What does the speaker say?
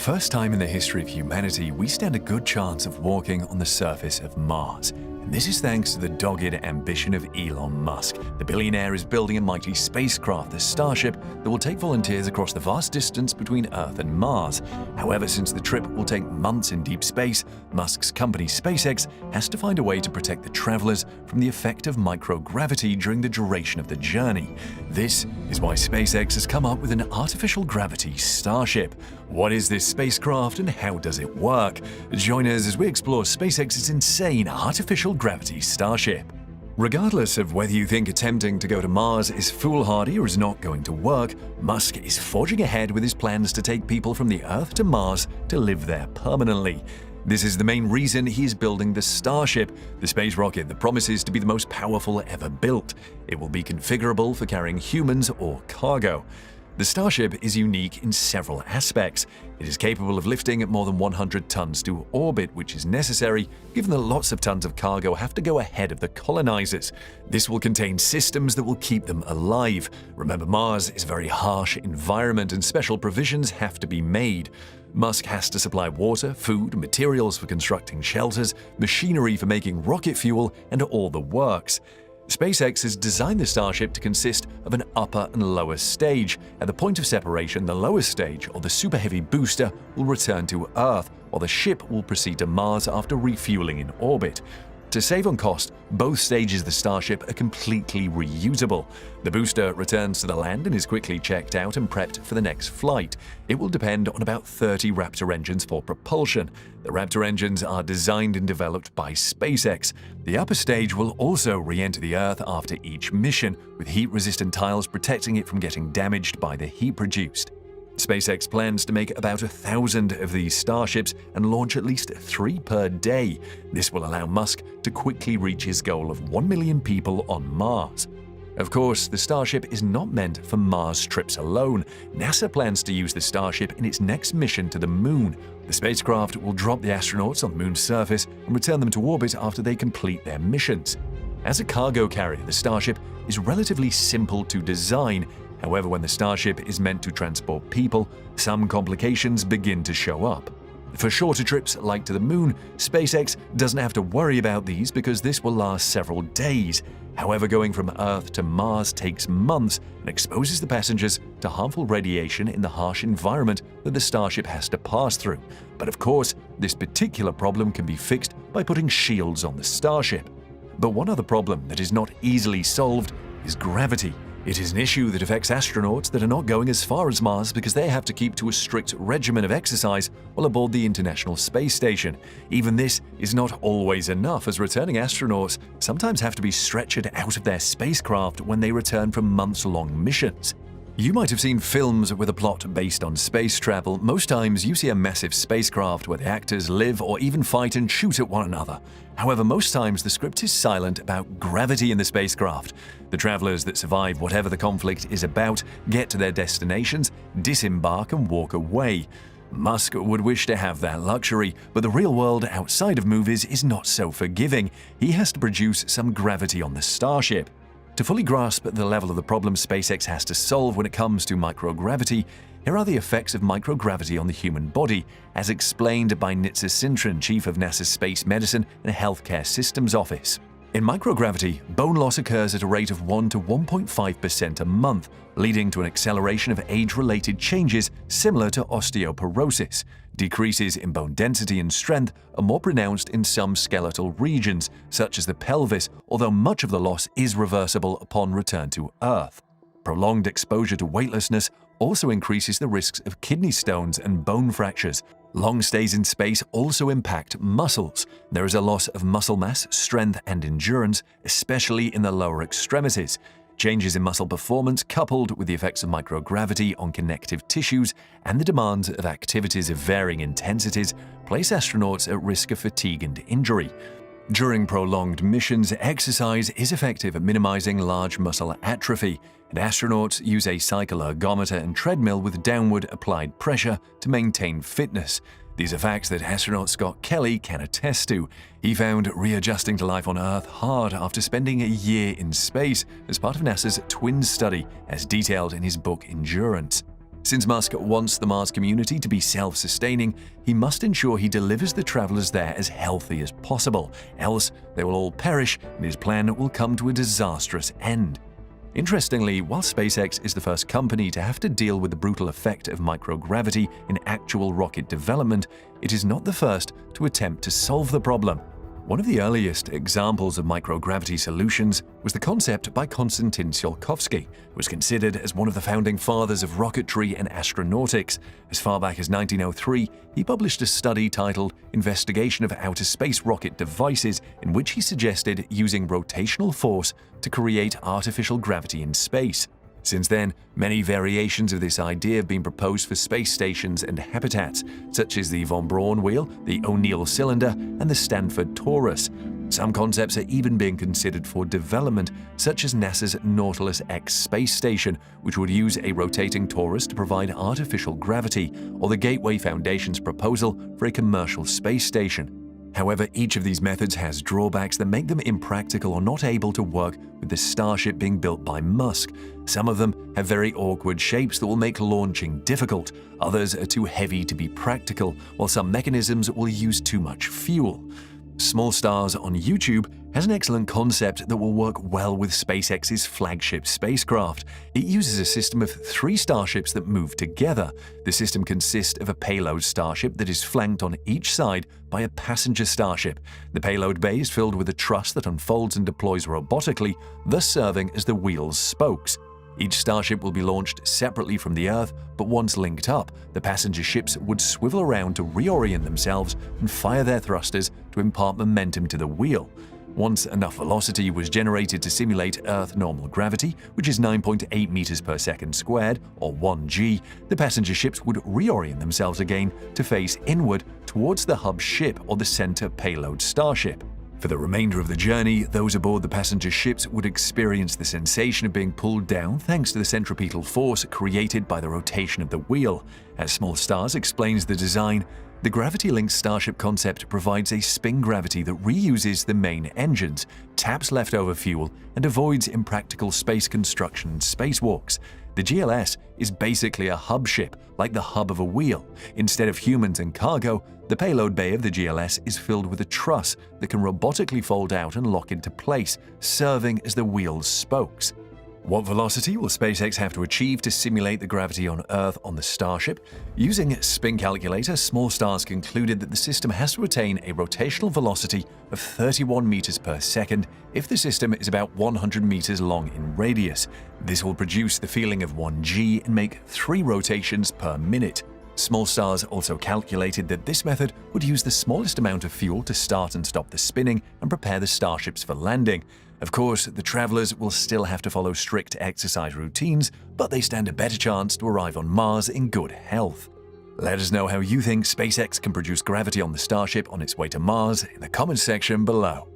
the first time in the history of humanity, we stand a good chance of walking on the surface of Mars. And this is thanks to the dogged ambition of Elon Musk. The billionaire is building a mighty spacecraft, the Starship, that will take volunteers across the vast distance between Earth and Mars. However, since the trip will take months in deep space, Musk's company SpaceX has to find a way to protect the travelers from the effect of microgravity during the duration of the journey. This is why SpaceX has come up with an artificial gravity Starship. What is this spacecraft and how does it work? Join us as we explore SpaceX's insane artificial gravity Starship. Regardless of whether you think attempting to go to Mars is foolhardy or is not going to work, Musk is forging ahead with his plans to take people from the Earth to Mars to live there permanently. This is the main reason he is building the Starship, the space rocket that promises to be the most powerful ever built. It will be configurable for carrying humans or cargo. The Starship is unique in several aspects. It is capable of lifting more than 100 tons to orbit, which is necessary given that lots of tons of cargo have to go ahead of the colonizers. This will contain systems that will keep them alive. Remember, Mars is a very harsh environment and special provisions have to be made. Musk has to supply water, food, materials for constructing shelters, machinery for making rocket fuel, and all the works. SpaceX has designed the Starship to consist of an upper and lower stage. At the point of separation, the lower stage, or the Super Heavy booster, will return to Earth, while the ship will proceed to Mars after refueling in orbit. To save on cost, both stages of the Starship are completely reusable. The booster returns to the land and is quickly checked out and prepped for the next flight. It will depend on about 30 Raptor engines for propulsion. The Raptor engines are designed and developed by SpaceX. The upper stage will also re-enter the Earth after each mission, with heat-resistant tiles protecting it from getting damaged by the heat produced. SpaceX plans to make about 1,000 of these Starships and launch at least 3 per day. This will allow Musk to quickly reach his goal of 1 million people on Mars. Of course, the Starship is not meant for Mars trips alone. NASA plans to use the Starship in its next mission to the Moon. The spacecraft will drop the astronauts on the Moon's surface and return them to orbit after they complete their missions. As a cargo carrier, the Starship is relatively simple to design. However, when the Starship is meant to transport people, some complications begin to show up. For shorter trips like to the Moon, SpaceX doesn't have to worry about these because this will last several days. However, going from Earth to Mars takes months and exposes the passengers to harmful radiation in the harsh environment that the Starship has to pass through. But of course, this particular problem can be fixed by putting shields on the Starship. But one other problem that is not easily solved is gravity. It is an issue that affects astronauts that are not going as far as Mars because they have to keep to a strict regimen of exercise while aboard the International Space Station. Even this is not always enough, as returning astronauts sometimes have to be stretchered out of their spacecraft when they return from months-long missions. You might have seen films with a plot based on space travel. Most times you see a massive spacecraft where the actors live or even fight and shoot at one another. However, most times the script is silent about gravity in the spacecraft. The travelers that survive whatever the conflict is about get to their destinations, disembark and walk away. Musk would wish to have that luxury, but the real world outside of movies is not so forgiving. He has to produce some gravity on the Starship. To fully grasp the level of the problem SpaceX has to solve when it comes to microgravity, here are the effects of microgravity on the human body, as explained by Nitsa Sintran, chief of NASA's Space Medicine and Healthcare Systems Office. In microgravity, bone loss occurs at a rate of 1 to 1.5% a month, leading to an acceleration of age-related changes similar to osteoporosis. Decreases in bone density and strength are more pronounced in some skeletal regions, such as the pelvis, although much of the loss is reversible upon return to Earth. Prolonged exposure to weightlessness also increases the risks of kidney stones and bone fractures. Long stays in space also impact muscles. There is a loss of muscle mass, strength, and endurance, especially in the lower extremities. Changes in muscle performance, coupled with the effects of microgravity on connective tissues and the demands of activities of varying intensities, place astronauts at risk of fatigue and injury. During prolonged missions, exercise is effective at minimizing large muscle atrophy, and astronauts use a cycle ergometer and treadmill with downward applied pressure to maintain fitness. These are facts that astronaut Scott Kelly can attest to. He found readjusting to life on Earth hard after spending a year in space as part of NASA's Twin study, as detailed in his book Endurance. Since Musk wants the Mars community to be self-sustaining, he must ensure he delivers the travelers there as healthy as possible, else they will all perish and his plan will come to a disastrous end. Interestingly, while SpaceX is the first company to have to deal with the brutal effect of microgravity in actual rocket development, it is not the first to attempt to solve the problem. One of the earliest examples of microgravity solutions was the concept by Konstantin Tsiolkovsky, who was considered as one of the founding fathers of rocketry and astronautics. As far back as 1903, he published a study titled Investigation of Outer Space Rocket Devices, in which he suggested using rotational force to create artificial gravity in space. Since then, many variations of this idea have been proposed for space stations and habitats, such as the von Braun wheel, the O'Neill cylinder, and the Stanford torus. Some concepts are even being considered for development, such as NASA's Nautilus X space station, which would use a rotating torus to provide artificial gravity, or the Gateway Foundation's proposal for a commercial space station. However, each of these methods has drawbacks that make them impractical or not able to work with the Starship being built by Musk. Some of them have very awkward shapes that will make launching difficult, others are too heavy to be practical, while some mechanisms will use too much fuel. Small Stars on YouTube has an excellent concept that will work well with SpaceX's flagship spacecraft. It uses a system of 3 starships that move together. The system consists of a payload starship that is flanked on each side by a passenger starship. The payload bay is filled with a truss that unfolds and deploys robotically, thus serving as the wheel's spokes. Each starship will be launched separately from the Earth, but once linked up, the passenger ships would swivel around to reorient themselves and fire their thrusters to impart momentum to the wheel. Once enough velocity was generated to simulate Earth normal gravity, which is 9.8 meters per second squared, or 1 g, the passenger ships would reorient themselves again to face inward towards the hub ship or the center payload starship. For the remainder of the journey, those aboard the passenger ships would experience the sensation of being pulled down thanks to the centripetal force created by the rotation of the wheel. As Small Stars explains the design, the gravity-linked Starship concept provides a spin gravity that reuses the main engines, taps leftover fuel, and avoids impractical space construction and spacewalks. The GLS is basically a hub ship, like the hub of a wheel. Instead of humans and cargo, the payload bay of the GLS is filled with a truss that can robotically fold out and lock into place, serving as the wheel's spokes. What velocity will SpaceX have to achieve to simulate the gravity on Earth on the Starship? Using a spin calculator, Small Stars concluded that the system has to attain a rotational velocity of 31 meters per second if the system is about 100 meters long in radius. This will produce the feeling of 1 g and make 3 rotations per minute. Small Stars also calculated that this method would use the smallest amount of fuel to start and stop the spinning and prepare the starships for landing. Of course, the travelers will still have to follow strict exercise routines, but they stand a better chance to arrive on Mars in good health. Let us know how you think SpaceX can produce gravity on the Starship on its way to Mars in the comments section below.